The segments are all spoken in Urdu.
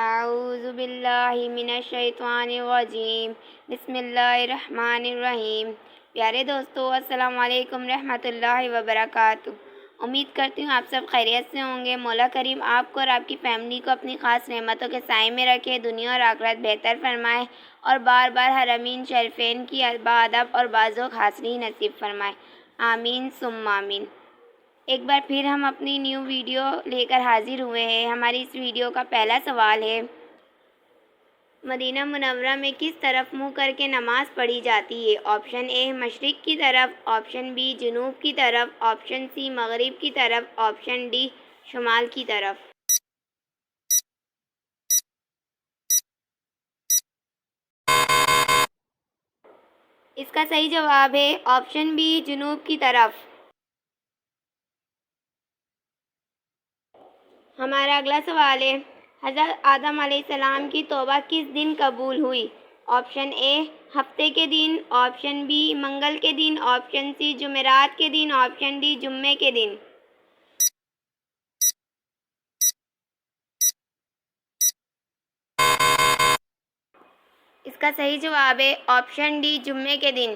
اعوذ باللہ من الشیطان الرجیم بسم اللہ الرحمن الرحیم۔ پیارے دوستو، السلام علیکم رحمۃ اللہ وبرکاتہ۔ امید کرتی ہوں آپ سب خیریت سے ہوں گے۔ مولا کریم آپ کو اور آپ کی فیملی کو اپنی خاص نعمتوں کے سائے میں رکھے، دنیا اور آخرت بہتر فرمائے اور بار بار حرمین شریفین کی باادب اور باذوق حاضری نصیب فرمائے، آمین ثم آمین۔ ایک بار پھر ہم اپنی نیو ویڈیو لے کر حاضر ہوئے ہیں۔ ہماری اس ویڈیو کا پہلا سوال ہے، مدینہ منورہ میں کس طرف منہ کر کے نماز پڑھی جاتی ہے؟ آپشن اے مشرق کی طرف، آپشن بی جنوب کی طرف، آپشن سی مغرب کی طرف، آپشن ڈی شمال کی طرف۔ اس کا صحیح جواب ہے آپشن بی جنوب کی طرف۔ ہمارا اگلا سوال ہے، حضرت آدم علیہ السلام کی توبہ کس دن قبول ہوئی؟ آپشن اے ہفتے کے دن، آپشن بی منگل کے دن، آپشن سی جمعرات کے دن، آپشن ڈی جمعے کے دن۔ اس کا صحیح جواب ہے آپشن ڈی جمعے کے دن۔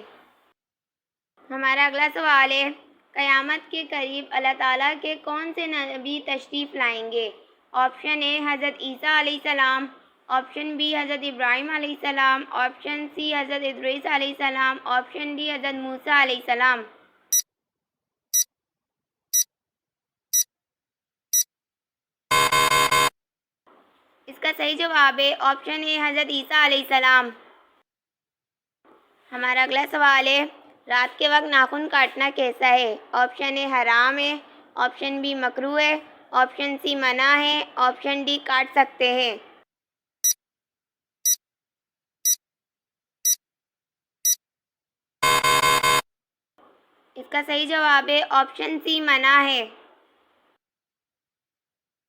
ہمارا اگلا سوال ہے، قیامت کے قریب اللہ تعالیٰ کے کون سے نبی تشریف لائیں گے؟ آپشن اے حضرت عیسیٰ علیہ السلام، آپشن بی حضرت ابراہیم علیہ السلام، آپشن سی حضرت ادریس علیہ السلام، آپشن ڈی حضرت موسیٰ علیہ السلام۔ اس کا صحیح جواب ہے آپشن اے حضرت عیسیٰ علیہ السلام۔ ہمارا اگلا سوال ہے، رات کے وقت ناخن کاٹنا کیسا ہے؟ آپشن اے حرام ہے، آپشن بی مکروہ ہے، آپشن سی منع ہے، آپشن ڈی کاٹ سکتے ہیں۔ اس کا صحیح جواب ہے آپشن سی منع ہے۔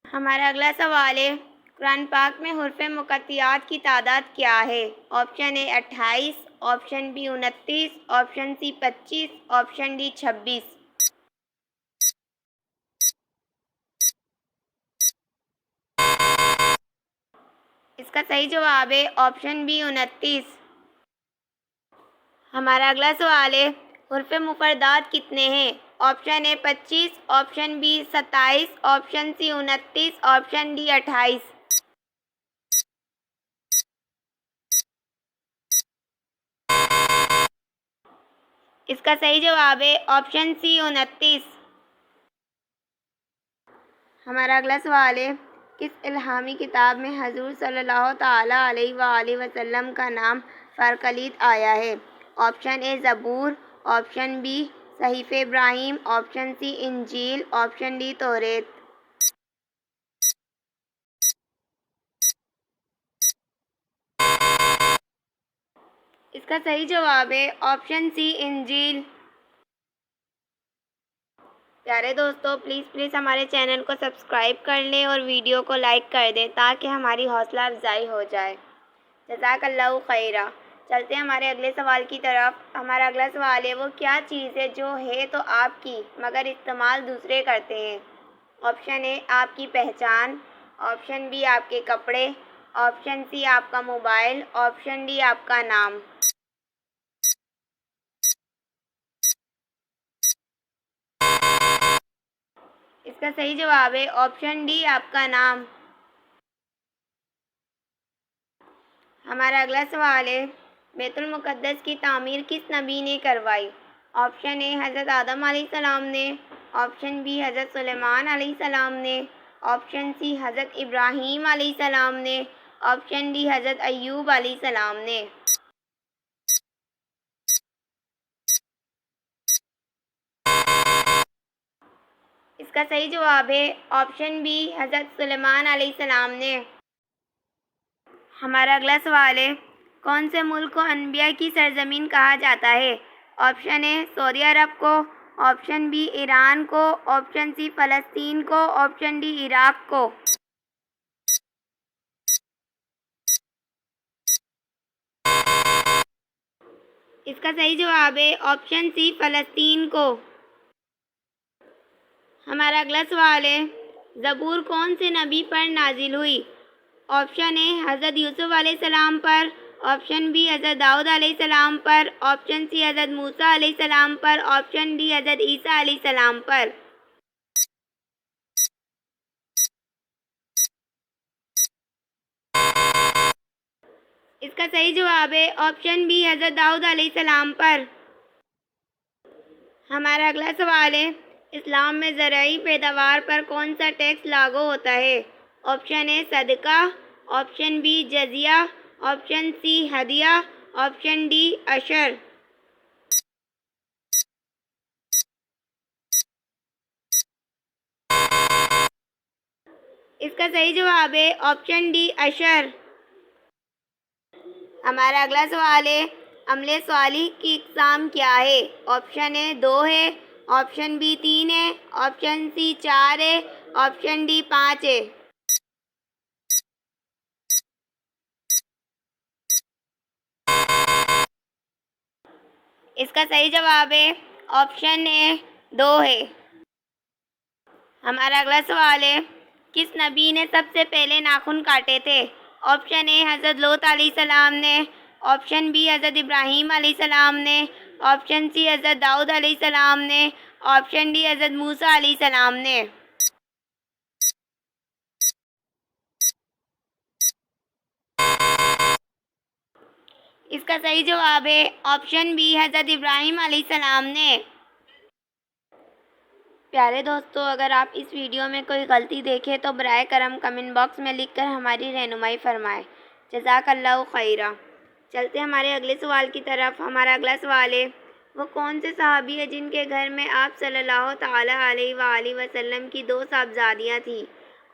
ہمارا اگلا سوال ہے، قرآن پاک میں حروف مقطعات کی تعداد کیا ہے؟ Option A 28، option B 29، option C 25، option D 26۔ اس کا صحیح جواب ہے آپشن بی 29۔ ہمارا اگلا سوال ہے، حروف مفردات کتنے ہیں؟ Option A 25، option B 27، option C 29، option D 28۔ اس کا صحیح جواب ہے آپشن سی 29۔ ہمارا اگلا سوال ہے، کس الہامی کتاب میں حضور صلی اللہ تعالیٰ علیہ وآلہ وسلم کا نام فرقلیط آیا ہے؟ آپشن اے زبور، آپشن بی صحیفہ ابراہیم، آپشن سی انجیل، آپشن ڈی توریت۔ اس کا صحیح جواب ہے آپشن سی انجیل۔ پیارے دوستو، پلیز ہمارے چینل کو سبسکرائب کر لیں اور ویڈیو کو لائک کر دیں تاکہ ہماری حوصلہ افزائی ہو جائے۔ جزاک اللہ خیرہ۔ چلتے ہیں ہمارے اگلے سوال کی طرف۔ ہمارا اگلا سوال ہے، وہ کیا چیز ہے جو ہے تو آپ کی مگر استعمال دوسرے کرتے ہیں؟ آپشن اے آپ کی پہچان، آپشن بی آپ کے کپڑے، آپشن سی آپ کا موبائل، آپشن ڈی آپ کا نام۔ اس کا صحیح جواب ہے آپشن ڈی آپ کا نام۔ ہمارا اگلا سوال ہے، بیت المقدس کی تعمیر کس نبی نے کروائی؟ آپشن اے حضرت آدم علیہ السلام نے، آپشن بی حضرت سلیمان علیہ السلام نے، آپشن سی حضرت ابراہیم علیہ السلام نے، آپشن ڈی حضرت ایوب علیہ السلام نے۔ اس کا صحیح جواب ہے آپشن بی حضرت سلیمان علیہ السلام نے۔ ہمارا اگلا سوال ہے، کون سے ملک کو انبیاء کی سرزمین کہا جاتا ہے؟ آپشن اے سعودی عرب کو، آپشن بی ایران کو، آپشن سی فلسطین کو، آپشن ڈی عراق کو۔ اس کا صحیح جواب ہے آپشن سی فلسطین کو۔ ہمارا اگلا سوال ہے، زبور کون سے نبی پر نازل ہوئی؟ آپشن اے حضرت یوسف علیہ السلام پر، آپشن بی حضرت داؤد علیہ السلام پر، آپشن سی حضرت موسیٰ علیہ السلام پر، آپشن ڈی حضرت عیسیٰ علیہ السلام پر۔ اس کا صحیح جواب ہے آپشن بی حضرت داؤد علیہ السلام پر۔ ہمارا اگلا سوال ہے، اسلام میں زرعی پیداوار پر کون سا ٹیکس لاگو ہوتا ہے؟ آپشن اے صدقہ، آپشن بی جزیہ، آپشن سی ہدیہ، آپشن ڈی عشر۔ اس کا صحیح جواب ہے آپشن ڈی عشر۔ ہمارا اگلا سوال ہے، عملِ صالح کی اقسام کیا ہے؟ آپشن اے 2 ہے، آپشن بی 3 ہے، آپشن سی 4 ہے، آپشن ڈی 5 ہے۔ اس کا صحیح جواب ہے آپشن اے 2 ہے۔ ہمارا اگلا سوال ہے، کس نبی نے سب سے پہلے ناخن کاٹے تھے؟ آپشن اے حضرت لوط علیہ السلام نے، آپشن بی حضرت ابراہیم علیہ السلام نے، آپشن سی حضرت داؤد علیہ السلام نے، آپشن ڈی حضرت موسیٰ علیہ السلام نے۔ اس کا صحیح جواب ہے آپشن بی حضرت ابراہیم علیہ السلام نے۔ پیارے دوستو، اگر آپ اس ویڈیو میں کوئی غلطی دیکھیں تو برائے کرم کمنٹ باکس میں لکھ کر ہماری رہنمائی فرمائیں۔ جزاک اللہ خیرہ۔ چلتے ہمارے اگلے سوال کی طرف۔ ہمارا اگلا سوال ہے، وہ کون سے صحابی ہیں جن کے گھر میں آپ صلی اللہ تعالیٰ علیہ وآلہ وسلم کی 2 صاحبزادیاں تھیں؟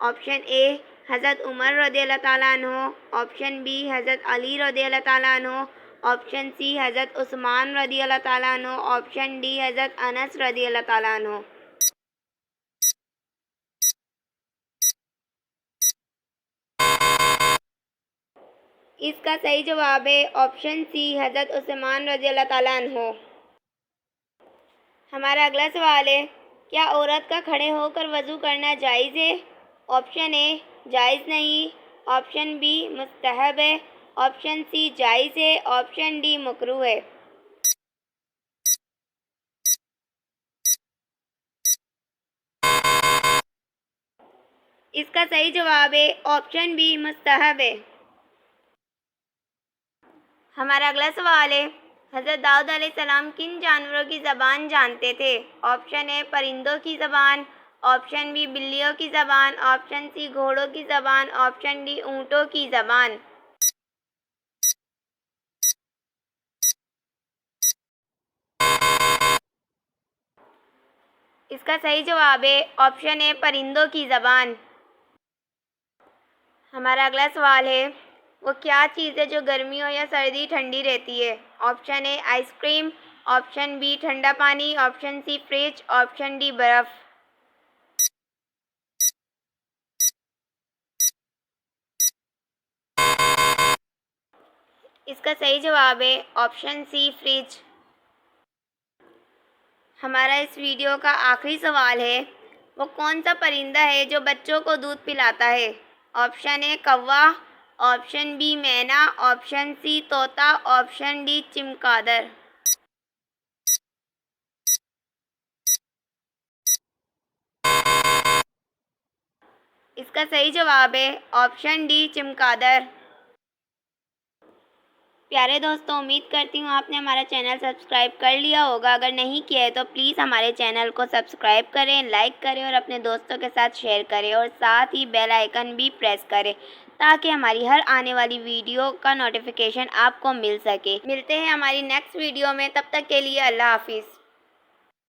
آپشن اے حضرت عمر رضی اللہ تعالیٰ عنہ، آپشن بی حضرت علی رضی اللہ تعالیٰ عنہ، آپشن سی حضرت عثمان رضی اللہ تعالیٰ عنہ، آپشن ڈی حضرت انس رضی اللہ تعالیٰ عنہ۔ اس کا صحیح جواب ہے آپشن سی حضرت عثمان رضی اللہ تعالیٰ عنہ۔ ہمارا اگلا سوال ہے، کیا عورت کا کھڑے ہو کر وضو کرنا جائز ہے؟ آپشن اے جائز نہیں، آپشن بی مستحب ہے، آپشن سی جائز ہے، آپشن ڈی مکروہ ہے۔ اس کا صحیح جواب ہے آپشن بی مستحب ہے۔ ہمارا اگلا سوال ہے، حضرت داؤد علیہ السلام کن جانوروں کی زبان جانتے تھے؟ آپشن اے پرندوں کی زبان، آپشن بی بلیوں کی زبان، آپشن سی گھوڑوں کی زبان، آپشن ڈی اونٹوں کی زبان۔ اس کا صحیح جواب ہے آپشن اے پرندوں کی زبان۔ ہمارا اگلا سوال ہے، وہ کیا چیز ہے جو گرمی ہو یا سردی ٹھنڈی رہتی ہے؟ Option A ice cream, option B ٹھنڈا پانی، option C fridge, option D برف۔ اس کا صحیح جواب ہے آپشن سی فریج۔ ہمارا اس ویڈیو کا آخری سوال ہے، وہ کون سا پرندہ ہے جو بچوں کو دودھ پلاتا ہے؟ آپشن اے کوا، آپشن بی مینا، آپشن سی طوطا، آپشن ڈی چمگادڑ۔ اس کا صحیح جواب ہے آپشن ڈی چمگادڑ۔ پیارے دوستوں، امید کرتی ہوں آپ نے ہمارا چینل سبسکرائب کر لیا ہوگا۔ اگر نہیں کیا ہے تو پلیز ہمارے چینل کو سبسکرائب کریں، لائک کریں اور اپنے دوستوں کے ساتھ شیئر کریں، اور ساتھ ہی بیل آئیکن بھی پریس کریں تاکہ ہماری ہر آنے والی ویڈیو کا نوٹیفیکیشن آپ کو مل سکے۔ ملتے ہیں ہماری نیکسٹ ویڈیو میں، تب تک کے لیے اللہ حافظ۔